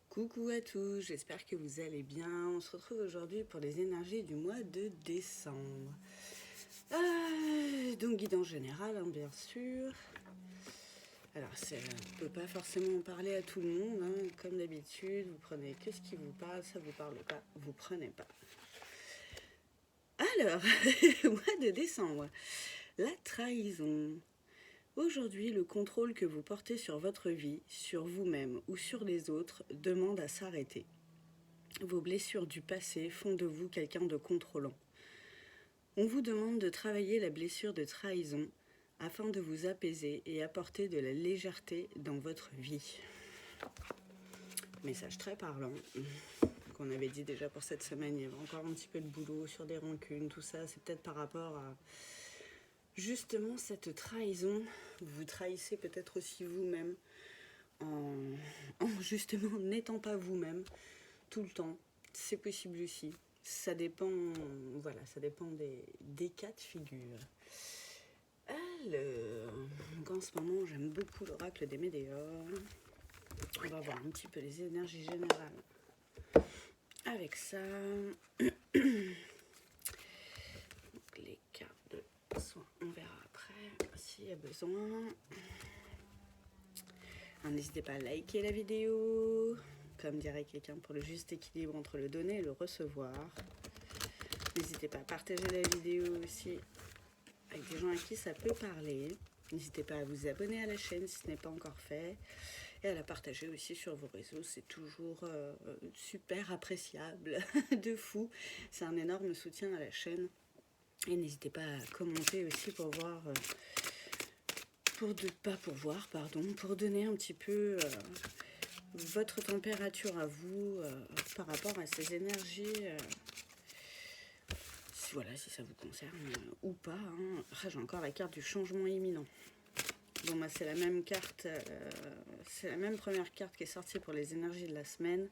Coucou à tous, j'espère que vous allez bien. On se retrouve aujourd'hui pour les énergies du mois de décembre. Donc guidance générale, bien sûr. Alors, on ne peut pas forcément en parler à tout le monde, comme d'habitude. Vous prenez que ce qui vous parle, ça vous parle pas, vous prenez pas. Alors, mois de décembre, la trahison. Aujourd'hui, le contrôle que vous portez sur votre vie, sur vous-même ou sur les autres demande à s'arrêter. Vos blessures du passé font de vous quelqu'un de contrôlant. On vous demande de travailler la blessure de trahison afin de vous apaiser et apporter de la légèreté dans votre vie. Message très parlant qu'on avait dit déjà pour cette semaine. Il y avait encore un petit peu de boulot sur des rancunes, tout ça. C'est peut-être par rapport à justement cette trahison. Vous trahissez peut-être aussi vous-même en justement n'étant pas vous-même tout le temps. C'est possible aussi. Ça dépend, voilà, ça dépend des cas de figure. Alors, donc en ce moment, j'aime beaucoup l'oracle des Médéors. On va voir un petit peu les énergies générales avec ça. Donc, les cartes de soins, on verra après s'il y a besoin. N'hésitez pas à liker la vidéo, comme dirait quelqu'un, pour le juste équilibre entre le donner et le recevoir. N'hésitez pas à partager la vidéo aussi avec des gens à qui ça peut parler. N'hésitez pas à vous abonner à la chaîne si ce n'est pas encore fait. Et à la partager aussi sur vos réseaux. C'est toujours super appréciable, de fou. C'est un énorme soutien à la chaîne. Et n'hésitez pas à commenter aussi pour voir... pour donner un petit peu votre température à vous par rapport à ces énergies, si ça vous concerne ou pas. J'ai encore la carte du changement imminent. Bon, bah, c'est la même carte, c'est la même première carte qui est sortie pour les énergies de la semaine.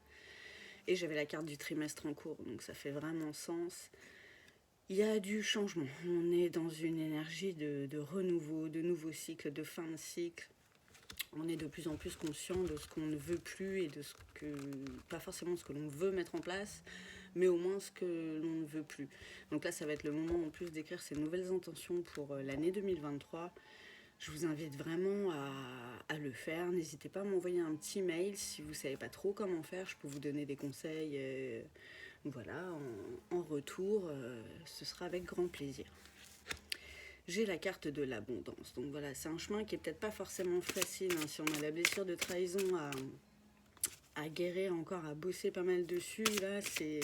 Et j'avais la carte du trimestre en cours, donc ça fait vraiment sens. Il y a du changement. On est dans une énergie de renouveau, de nouveau cycle, de fin de cycle. On est de plus en plus conscient de ce qu'on ne veut plus et de ce que, pas forcément ce que l'on veut mettre en place, mais au moins ce que l'on ne veut plus. Donc là, ça va être le moment en plus d'écrire ces nouvelles intentions pour l'année 2023. Je vous invite vraiment à le faire. N'hésitez pas à m'envoyer un petit mail si vous ne savez pas trop comment faire. Je peux vous donner des conseils. Voilà, en retour, ce sera avec grand plaisir. J'ai la carte de l'abondance. Donc voilà, c'est un chemin qui est peut-être pas forcément facile si on a la blessure de trahison à guérir encore, à bosser pas mal dessus. Là, c'est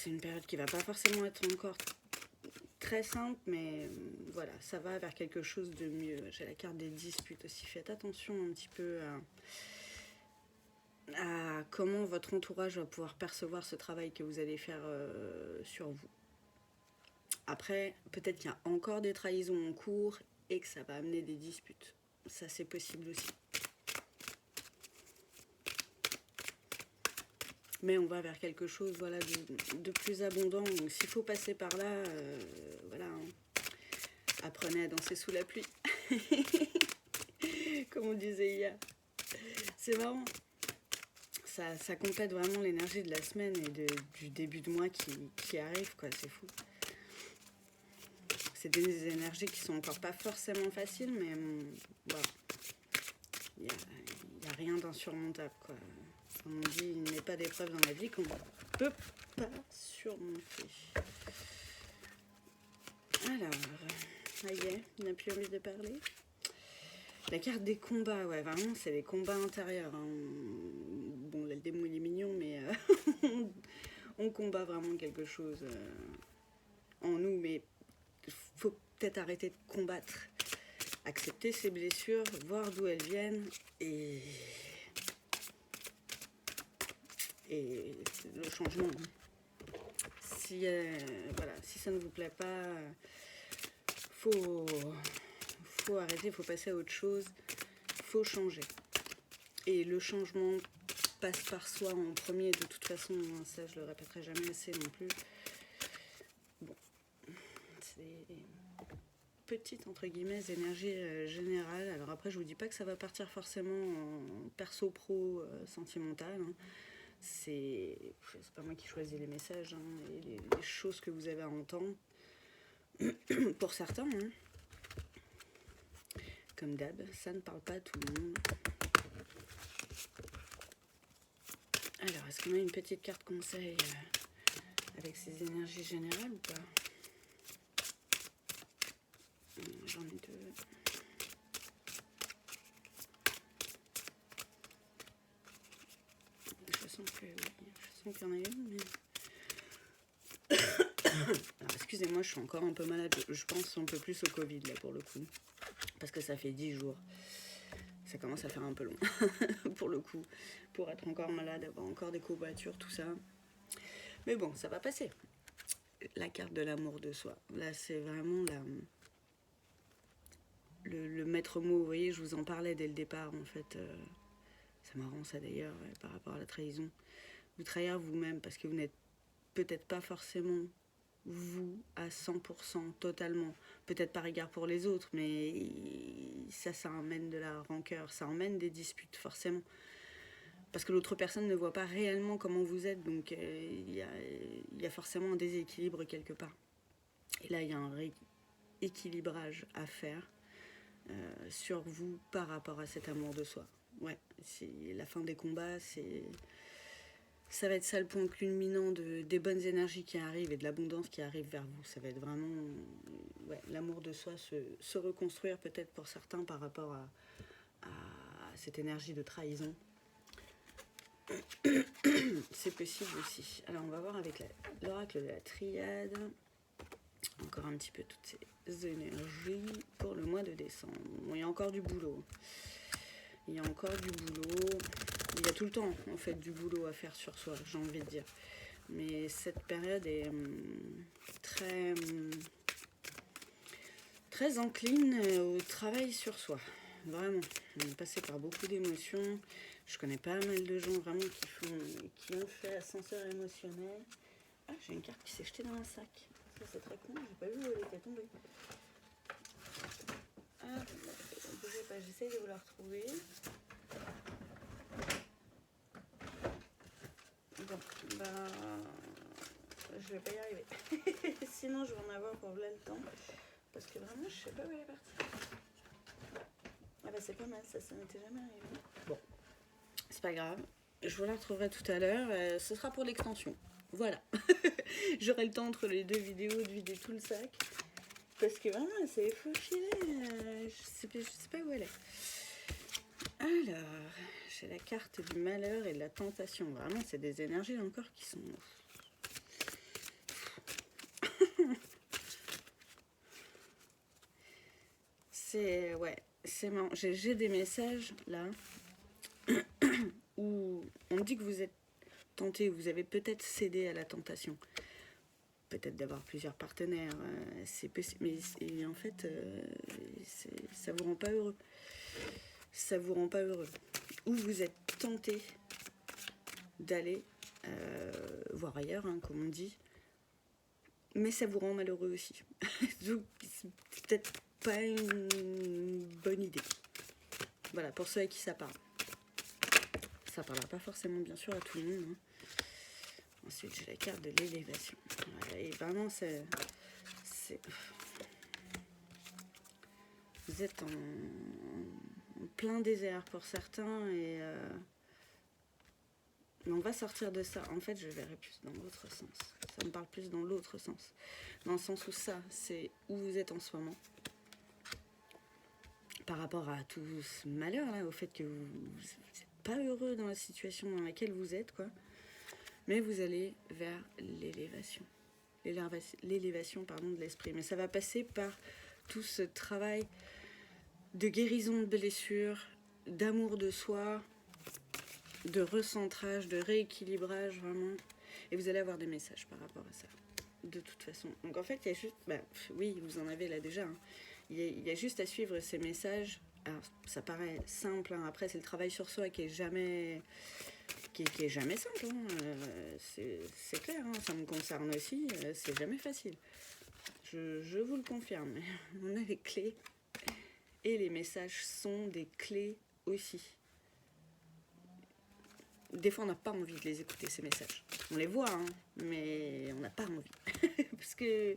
une période qui va pas forcément être encore très simple, mais voilà, ça va vers quelque chose de mieux. J'ai la carte des disputes aussi. Faites attention un petit peu à comment votre entourage va pouvoir percevoir ce travail que vous allez faire sur vous. Après, peut-être qu'il y a encore des trahisons en cours et que ça va amener des disputes. Ça, c'est possible aussi. Mais on va vers quelque chose de plus abondant. Donc s'il faut passer par là, apprenez à danser sous la pluie. Comme on disait hier. C'est marrant. Ça complète vraiment l'énergie de la semaine et du début de mois qui arrive, quoi. C'est fou. C'est des énergies qui sont encore pas forcément faciles, mais voilà. Il n'y a rien d'insurmontable, quoi. Comme on dit, il n'est pas d'épreuve dans la vie qu'on ne peut pas surmonter. Alors, ça y est, il n'a plus envie de parler. La carte des combats, ouais, vraiment, c'est les combats intérieurs. Bon, là, le démon, il est mignon, mais on combat vraiment quelque chose en nous, mais il faut peut-être arrêter de combattre. Accepter ses blessures, voir d'où elles viennent et le changement. Si ça ne vous plaît pas, faut arrêter, faut passer à autre chose, faut changer. Et le changement passe par soi en premier, de toute façon, ça je le répéterai jamais assez non plus. Bon, petites, entre guillemets, énergies générales. Alors après, je vous dis pas que ça va partir forcément en perso-pro sentimental. Hein. C'est pas moi qui choisis les messages hein, et les choses que vous avez à entendre. Pour certains, hein. Comme d'hab, ça ne parle pas à tout le monde. Alors, est-ce qu'on a une petite carte conseil avec ces énergies générales ou pas? J'en ai deux. Je sens qu'il y en a une, mais... Alors, excusez-moi, je suis encore un peu malade. Je pense un peu plus au Covid, là, pour le coup. Parce que ça fait 10 jours. Ça commence à faire un peu long, pour le coup. Pour être encore malade, avoir encore des courbatures, tout ça. Mais bon, ça va passer. La carte de l'amour de soi. Là, c'est vraiment le maître mot. Vous voyez, je vous en parlais dès le départ, en fait. C'est marrant, ça, d'ailleurs, par rapport à la trahison. Vous trahir vous-même, parce que vous n'êtes peut-être pas forcément vous à 100% totalement, peut-être par égard pour les autres, mais ça emmène de la rancœur, ça emmène des disputes forcément, parce que l'autre personne ne voit pas réellement comment vous êtes, donc il y a forcément un déséquilibre quelque part. Et là il y a un rééquilibrage à faire sur vous par rapport à cet amour de soi. Ouais, c'est la fin des combats, ça va être ça le point culminant des bonnes énergies qui arrivent et de l'abondance qui arrive vers vous. Ça va être vraiment l'amour de soi, se reconstruire peut-être pour certains par rapport à cette énergie de trahison. C'est possible aussi. Alors on va voir avec l'oracle de la triade. Encore un petit peu toutes ces énergies pour le mois de décembre. Bon, il y a encore du boulot. Il y a encore du boulot. Il y a tout le temps, en fait, du boulot à faire sur soi, j'ai envie de dire. Mais cette période est très encline au travail sur soi. Vraiment. On est passé par beaucoup d'émotions. Je connais pas mal de gens vraiment qui ont fait ascenseur émotionnel. Ah, j'ai une carte qui s'est jetée dans un sac. Ça, c'est très con, j'ai pas vu où elle était tombée. Ah, bougez pas, j'essaye de vous la retrouver. Bon, je vais pas y arriver. Sinon, je vais en avoir pour là le temps. Parce que vraiment, je sais pas où elle est partie. Ah bah c'est pas mal, ça m'était jamais arrivé. Bon, c'est pas grave. Je vous la retrouverai tout à l'heure. Ce sera pour l'extension. Voilà. J'aurai le temps entre les deux vidéos de vider tout le sac. Parce que vraiment, elle s'est faufilée. Je sais pas où elle est. Alors, j'ai la carte du malheur et de la tentation. Vraiment, c'est des énergies encore qui sont... c'est marrant. J'ai des messages, là, où on me dit que vous êtes tenté, vous avez peut-être cédé à la tentation. Peut-être d'avoir plusieurs partenaires, c'est possible, mais en fait, ça vous rend pas heureux. Ça vous rend pas heureux. Ou vous êtes tenté d'aller voir ailleurs, hein, comme on dit, mais ça vous rend malheureux aussi. Donc, c'est peut-être pas une bonne idée. Voilà, pour ceux à qui ça parle. Ça parlera pas forcément, bien sûr, à tout le monde. Hein. Ensuite, j'ai la carte de l'élévation. Voilà, et vraiment, vous êtes en plein désert pour certains, et mais on va sortir de ça. En fait, je verrai plus dans l'autre sens. Ça me parle plus dans l'autre sens. Dans le sens où ça, c'est où vous êtes en ce moment. Par rapport à tout ce malheur, là, au fait que vous n'êtes pas heureux dans la situation dans laquelle vous êtes, quoi. Mais vous allez vers l'élévation. L'élévation, pardon, de l'esprit. Mais ça va passer par tout ce travail de guérison de blessures, d'amour de soi, de recentrage, de rééquilibrage, vraiment. Et vous allez avoir des messages par rapport à ça, de toute façon. Donc en fait, il y a juste... oui, vous en avez là déjà. Hein. Il y a juste à suivre ces messages. Alors, ça paraît simple. Hein. Après, c'est le travail sur soi qui est jamais... Qui est jamais simple. Hein. C'est clair, hein. Ça me concerne aussi. C'est jamais facile. je vous le confirme. On a les clés et les messages sont des clés aussi. Des fois, on n'a pas envie de les écouter, ces messages. On les voit, hein, mais on n'a pas envie. Parce que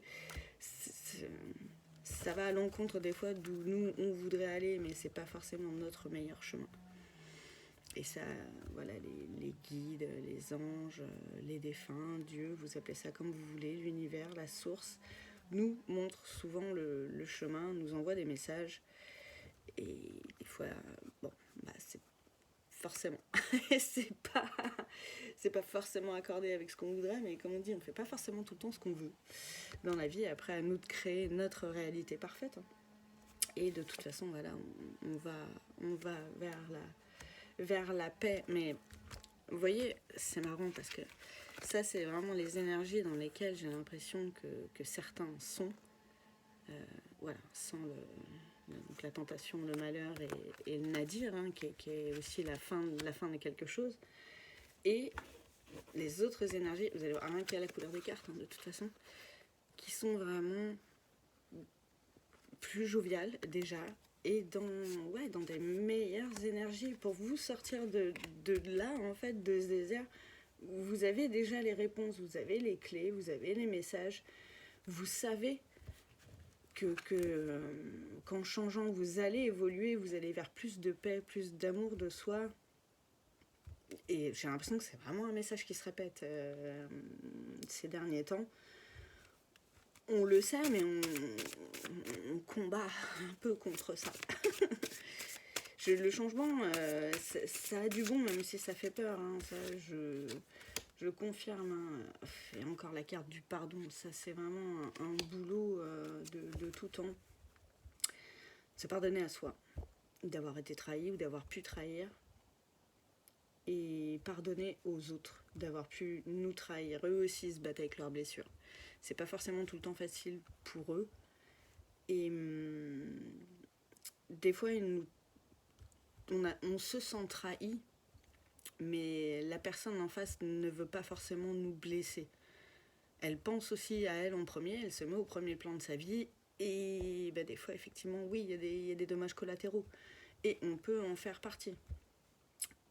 ça va à l'encontre des fois d'où nous, on voudrait aller, mais c'est pas forcément notre meilleur chemin. Et ça, voilà, les guides, les anges, les défunts, Dieu, vous appelez ça comme vous voulez, l'univers, la source, nous montre souvent le chemin, nous envoie des messages. Et des fois, bon, bah c'est forcément, c'est pas forcément accordé avec ce qu'on voudrait, mais comme on dit, on fait pas forcément tout le temps ce qu'on veut dans la vie. Après, à nous de créer notre réalité parfaite. Et de toute façon, voilà, on va vers la paix. Mais vous voyez, c'est marrant parce que ça, c'est vraiment les énergies dans lesquelles j'ai l'impression que certains sont. Voilà, sans donc la tentation, le malheur et le nadir, hein, qui est aussi la fin de quelque chose. Et les autres énergies, vous allez voir, rien qu'à la couleur des cartes, hein, de toute façon, qui sont vraiment plus joviales déjà, et dans des meilleures énergies pour vous sortir de là, en fait, de ce désert. Vous avez déjà les réponses, vous avez les clés, vous avez les messages, vous savez qu'en changeant, vous allez évoluer, vous allez vers plus de paix, plus d'amour de soi. Et j'ai l'impression que c'est vraiment un message qui se répète ces derniers temps. On le sait, mais on combat un peu contre ça. Le changement, ça a du bon, même si ça fait peur. Hein, ça, je confirme. Hein. Et encore la carte du pardon, ça c'est vraiment un boulot de tout temps. Se pardonner à soi, d'avoir été trahi ou d'avoir pu trahir. Et pardonner aux autres d'avoir pu nous trahir. Eux aussi se battent avec leurs blessures. C'est pas forcément tout le temps facile pour eux. Et des fois, on se sent trahi, mais la personne en face ne veut pas forcément nous blesser. Elle pense aussi à elle en premier, elle se met au premier plan de sa vie. Et des fois, effectivement, oui, il y a des dommages collatéraux. Et on peut en faire partie.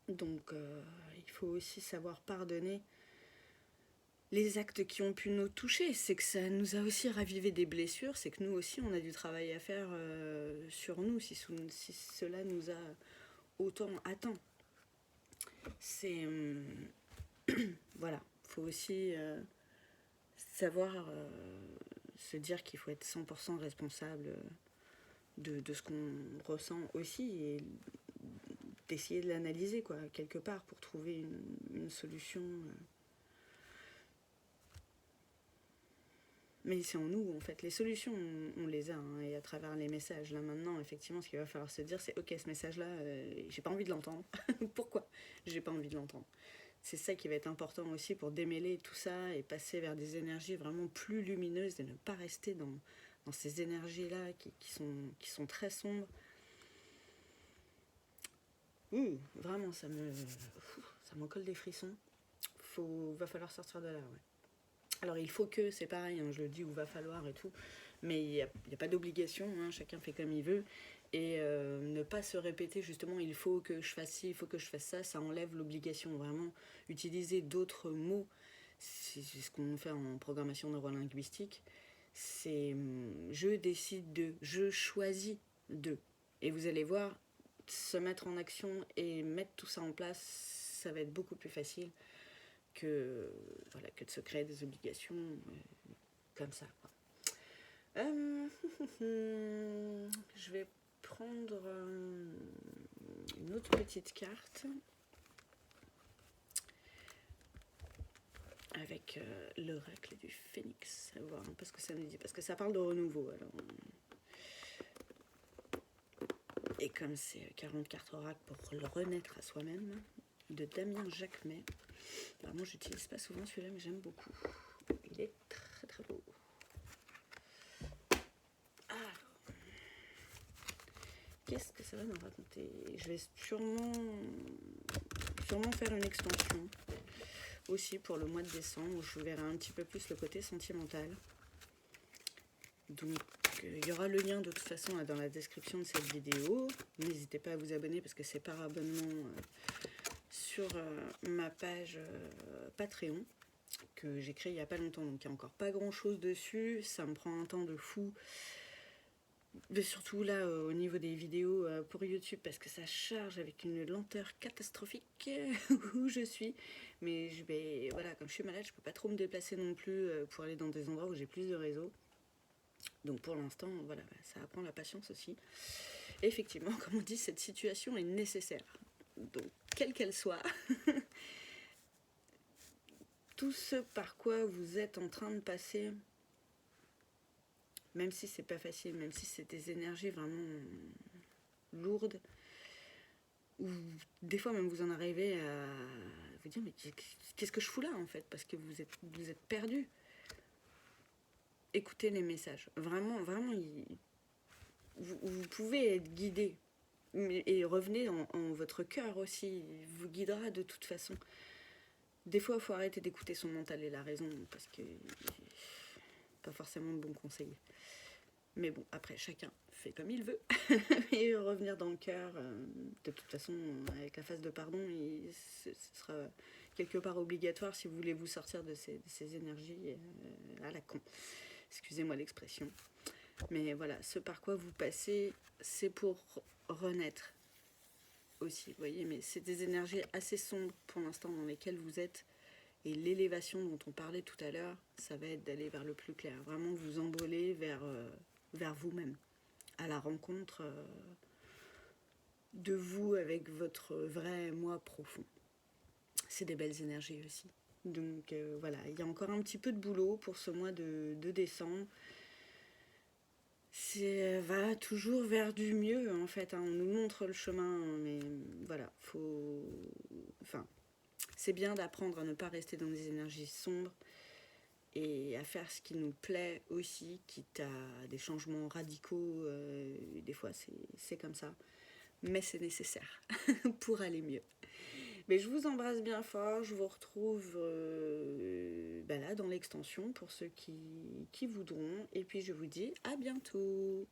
Donc, il faut aussi savoir pardonner les actes qui ont pu nous toucher. C'est que ça nous a aussi ravivé des blessures. C'est que nous aussi, on a du travail à faire sur nous, si cela nous a autant atteint. C'est... voilà. Il faut aussi savoir se dire qu'il faut être 100% responsable de ce qu'on ressent aussi. Et d'essayer de l'analyser, quoi, quelque part, pour trouver une solution. Mais c'est en nous, en fait. Les solutions, on les a, hein, et à travers les messages. Là, maintenant, effectivement, ce qu'il va falloir se dire, c'est « Ok, ce message-là, j'ai pas envie de l'entendre. » Pourquoi j'ai pas envie de l'entendre? C'est ça qui va être important aussi pour démêler tout ça et passer vers des énergies vraiment plus lumineuses et ne pas rester dans ces énergies-là qui sont très sombres. Vraiment, ça m'en colle des frissons. Va falloir sortir de là, ouais. Alors il faut que, c'est pareil, hein, je le dis, où va falloir et tout, mais il n'y a pas d'obligation, hein, chacun fait comme il veut. Et ne pas se répéter justement, il faut que je fasse ci, il faut que je fasse ça, ça enlève l'obligation. Vraiment, utiliser d'autres mots, c'est ce qu'on fait en programmation neurolinguistique, c'est je décide de, je choisis de. Et vous allez voir, se mettre en action et mettre tout ça en place, ça va être beaucoup plus facile que de se créer des obligations comme ça. Je vais prendre une autre petite carte avec l'oracle du phénix, à voir un peu ce que ça nous dit, parce que ça parle de renouveau. Alors, et comme c'est 40 cartes oracle pour le renaître à soi-même, de Damien Jacquemet. Alors moi, j'utilise pas souvent celui-là, mais j'aime beaucoup. Il est très très beau. Alors, qu'est-ce que ça va nous raconter? Je vais sûrement faire une extension aussi pour le mois de décembre, où je verrai un petit peu plus le côté sentimental. Donc il y aura le lien de toute façon là, dans la description de cette vidéo. N'hésitez pas à vous abonner parce que c'est par abonnement sur ma page Patreon que j'ai créée il n'y a pas longtemps. Donc il n'y a encore pas grand chose dessus. Ça me prend un temps de fou. Mais surtout là au niveau des vidéos pour YouTube parce que ça charge avec une lenteur catastrophique où je suis. Mais voilà, comme je suis malade, je peux pas trop me déplacer non plus pour aller dans des endroits où j'ai plus de réseau. Donc pour l'instant, voilà, ça apprend la patience aussi. Et effectivement, comme on dit, cette situation est nécessaire. Donc quelle qu'elle soit, tout ce par quoi vous êtes en train de passer, même si c'est pas facile, même si c'est des énergies vraiment lourdes, ou des fois même vous en arrivez à vous dire mais qu'est-ce que je fous là en fait, parce que vous êtes perdu. Écoutez les messages, vraiment, vous pouvez être guidé, et revenez en votre cœur aussi, il vous guidera de toute façon. Des fois il faut arrêter d'écouter son mental et la raison, parce que pas forcément de bons conseils. Mais bon, après, chacun fait comme il veut. Et revenir dans le cœur, de toute façon, avec la phase de pardon, ce sera quelque part obligatoire si vous voulez vous sortir de ces énergies à la con. Excusez-moi l'expression. Mais voilà, ce par quoi vous passez, c'est pour renaître aussi, vous voyez. Mais c'est des énergies assez sombres pour l'instant dans lesquelles vous êtes. Et l'élévation dont on parlait tout à l'heure, ça va être d'aller vers le plus clair. Vraiment vous envoler vers vous-même, à la rencontre de vous avec votre vrai moi profond. C'est des belles énergies aussi. Donc voilà, il y a encore un petit peu de boulot pour ce mois de décembre. C'est va toujours vers du mieux en fait, hein. On nous montre le chemin, mais voilà, c'est bien d'apprendre à ne pas rester dans des énergies sombres et à faire ce qui nous plaît aussi, quitte à des changements radicaux. Des fois c'est comme ça, mais c'est nécessaire pour aller mieux. Mais je vous embrasse bien fort, je vous retrouve là dans l'extension pour ceux qui voudront, et puis je vous dis à bientôt.